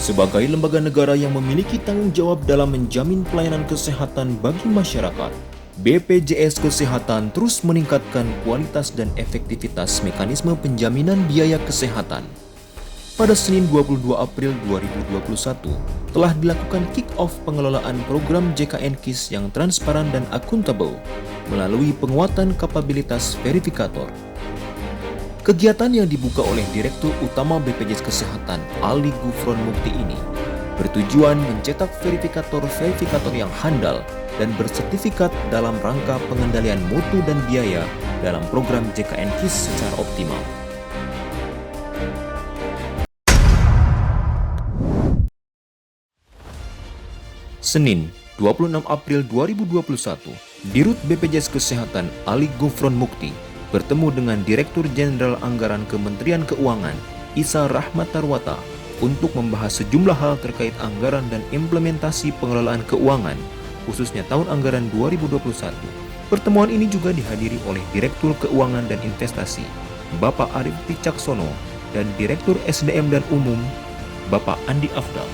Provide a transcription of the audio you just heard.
Sebagai lembaga negara yang memiliki tanggung jawab dalam menjamin pelayanan kesehatan bagi masyarakat, BPJS Kesehatan terus meningkatkan kualitas dan efektivitas mekanisme penjaminan biaya kesehatan. Pada Senin 22 April 2021, telah dilakukan kick-off pengelolaan program JKN KIS yang transparan dan akuntabel melalui penguatan kapabilitas verifikator. Kegiatan yang dibuka oleh Direktur Utama BPJS Kesehatan Ali Gufron Mukti ini bertujuan mencetak verifikator-verifikator yang handal dan bersertifikat dalam rangka pengendalian mutu dan biaya dalam program JKN KIS secara optimal. Senin, 26 April 2021, Dirut BPJS Kesehatan Ali Gufron Mukti bertemu dengan Direktur Jenderal Anggaran Kementerian Keuangan Isa Rahmat Tarwata untuk membahas sejumlah hal terkait anggaran dan implementasi pengelolaan keuangan, khususnya tahun anggaran 2021. Pertemuan ini juga dihadiri oleh Direktur Keuangan dan Investasi, Bapak Arief Wicaksono, dan Direktur SDM dan Umum, Bapak Andi Afdal.